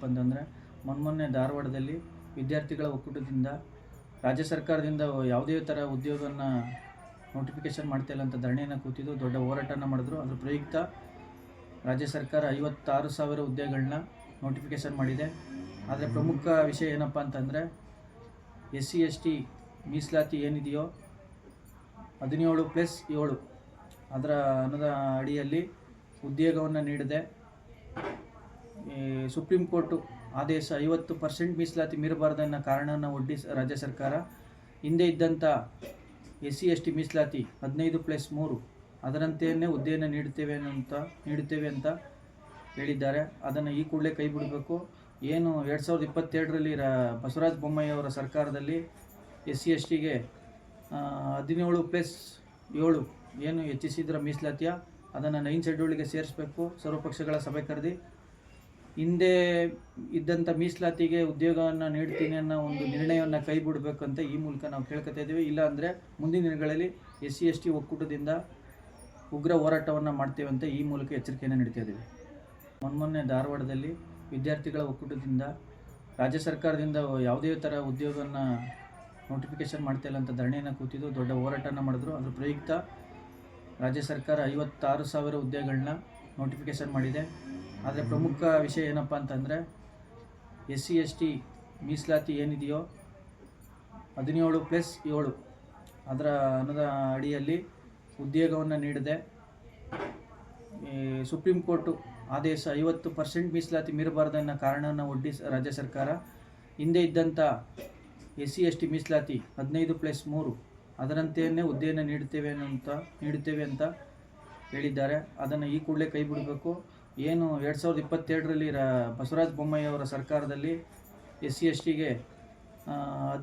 ಏನಪ್ಪ ಅಂತಂದರೆ ಮೊನ್ನೆ ಧಾರವಾಡದಲ್ಲಿ ವಿದ್ಯಾರ್ಥಿಗಳ ಒಕ್ಕೂಟದಿಂದ ರಾಜ್ಯ ಸರ್ಕಾರದಿಂದ ಯಾವುದೇ ಥರ ಉದ್ಯೋಗವನ್ನು ನೋಟಿಫಿಕೇಷನ್ ಮಾಡ್ತಾಯಿಲ್ಲ ಅಂತ ಧರಣಿಯನ್ನು ಕೂತಿದ್ದು ದೊಡ್ಡ ಹೋರಾಟನ ಮಾಡಿದ್ರು. ಅದರ ಪ್ರಯುಕ್ತ ರಾಜ್ಯ ಸರ್ಕಾರ 56,000 ಹುದ್ದೆಗಳನ್ನ ನೋಟಿಫಿಕೇಷನ್ ಮಾಡಿದೆ. ಆದರೆ ಪ್ರಮುಖ ವಿಷಯ ಏನಪ್ಪ ಅಂತಂದರೆ SC/ST ಮೀಸಲಾತಿ ಏನಿದೆಯೋ 17+7 ಅದರ ಅಡಿಯಲ್ಲಿ ಉದ್ಯೋಗವನ್ನು ನೀಡದೆ ಸುಪ್ರೀಂ ಕೋರ್ಟು ಆದೇಶ 50% ಮೀಸಲಾತಿ ಮೀರಬಾರ್ದು ಅನ್ನೋ ಕಾರಣವನ್ನು ಒಡ್ಡಿ ರಾಜ್ಯ ಸರ್ಕಾರ ಹಿಂದೆ ಇದ್ದಂಥ SC/ST ಮೀಸಲಾತಿ 15+3 ಅದರಂತೆಯೇ ಹುದ್ದೆಯನ್ನು ನೀಡುತ್ತೇವೆ ಅಂತ ಹೇಳಿದ್ದಾರೆ. ಅದನ್ನು ಈ ಕೂಡಲೇ ಕೈ ಬಿಡಬೇಕು. ಏನು 2022ರಲ್ಲಿ ಬಸವರಾಜ ಬೊಮ್ಮಾಯಿ ಅವರ ಸರ್ಕಾರದಲ್ಲಿ SC/STಗೆ 17+7 ಏನು ಹೆಚ್ಚಿಸಿದ್ರ ಮೀಸಲಾತಿಯ ಅದನ್ನು 9th ಶೆಡ್ಯೂಲ್ಗೆ ಸೇರಿಸಬೇಕು. ಸರ್ವಪಕ್ಷಗಳ ಸಭೆ ಕರೆದು ಹಿಂದೆ ಇದ್ದಂಥ ಮೀಸಲಾತಿಗೆ ಉದ್ಯೋಗವನ್ನು ನೀಡ್ತೀನಿ ಅನ್ನೋ ಒಂದು ನಿರ್ಣಯವನ್ನು ಕೈ ಬಿಡಬೇಕು ಅಂತ ಈ ಮೂಲಕ ನಾವು ಕೇಳ್ಕೊತಾ ಇದ್ದೀವಿ. ಇಲ್ಲ ಅಂದರೆ ಮುಂದಿನ ದಿನಗಳಲ್ಲಿ SC/ST ಒಕ್ಕೂಟದಿಂದ ಉಗ್ರ ಹೋರಾಟವನ್ನು ಮಾಡ್ತೇವೆ ಅಂತ ಈ ಮೂಲಕ ಎಚ್ಚರಿಕೆಯನ್ನು ನೀಡ್ತಾ ಇದ್ದೀವಿ. ಮೊನ್ನೆ ಧಾರವಾಡದಲ್ಲಿ ವಿದ್ಯಾರ್ಥಿಗಳ ಒಕ್ಕೂಟದಿಂದ ರಾಜ್ಯ ಸರ್ಕಾರದಿಂದ ಯಾವುದೇ ಥರ ಉದ್ಯೋಗವನ್ನು ನೋಟಿಫಿಕೇಷನ್ ಮಾಡ್ತಾಯಿಲ್ಲ ಅಂತ ಧರಣಿಯನ್ನು ಕೂತಿದ್ದು ದೊಡ್ಡ ಹೋರಾಟನ ಮಾಡಿದ್ರು. ಅದರ ಪ್ರಯುಕ್ತ ರಾಜ್ಯ ಸರ್ಕಾರ 56,000 ಹುದ್ದೆಗಳನ್ನ ನೋಟಿಫಿಕೇಷನ್ ಮಾಡಿದೆ. ಆದರೆ ಪ್ರಮುಖ ವಿಷಯ ಏನಪ್ಪ ಅಂತಂದರೆ SC/ST ಮೀಸಲಾತಿ ಏನಿದೆಯೋ 17+7 ಅದರ ಅಡಿಯಲ್ಲಿ ಉದ್ಯೋಗವನ್ನು ನೀಡದೆ ಸುಪ್ರೀಂ ಕೋರ್ಟು ಆದೇಶ 50% ಮೀಸಲಾತಿ ಮೀರಬಾರ್ದು ಅನ್ನೋ ಕಾರಣವನ್ನು ಒಡ್ಡಿ ರಾಜ್ಯ ಸರ್ಕಾರ ಹಿಂದೆ ಇದ್ದಂಥ SC/ST ಮೀಸಲಾತಿ 15+3 ಅದರಂತೆಯೇ ಹುದ್ದೆಯನ್ನು ನೀಡುತ್ತೇವೆ ಅಂತ ಹೇಳಿದ್ದಾರೆ. ಅದನ್ನು ಈ ಕೂಡಲೇ ಕೈ ಬಿಡಬೇಕು. ಏನು 2022ರಲ್ಲಿ ಬಸವರಾಜ ಬೊಮ್ಮಾಯಿ ಅವರ ಸರ್ಕಾರದಲ್ಲಿ SC/STಗೆ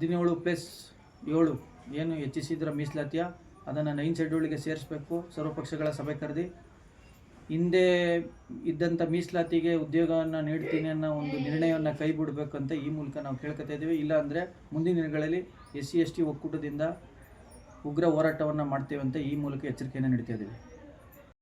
17+7 ಏನು ಹೆಚ್ಚಿಸಿದ್ರ ಮೀಸಲಾತಿಯ ಅದನ್ನು 9th ಶೆಡ್ಯೂಲ್ಗೆ ಸೇರಿಸಬೇಕು. ಸರ್ವಪಕ್ಷಗಳ ಸಭೆ ಕರೆದು ಹಿಂದೆ ಇದ್ದಂಥ ಮೀಸಲಾತಿಗೆ ಉದ್ಯೋಗವನ್ನು ನೀಡ್ತೀನಿ ಅನ್ನೋ ಒಂದು ನಿರ್ಣಯವನ್ನು ಕೈ ಬಿಡಬೇಕು ಅಂತ ಈ ಮೂಲಕ ನಾವು ಕೇಳ್ಕೊತಾ ಇದ್ದೀವಿ. ಇಲ್ಲ ಅಂದರೆ ಮುಂದಿನ ದಿನಗಳಲ್ಲಿ SC/ST ಒಕ್ಕೂಟದಿಂದ ಉಗ್ರ ಹೋರಾಟವನ್ನು ಮಾಡ್ತೇವೆ ಅಂತ ಈ ಮೂಲಕ ಎಚ್ಚರಿಕೆಯನ್ನು ನೀಡ್ತಾ ಇದ್ದೀವಿ.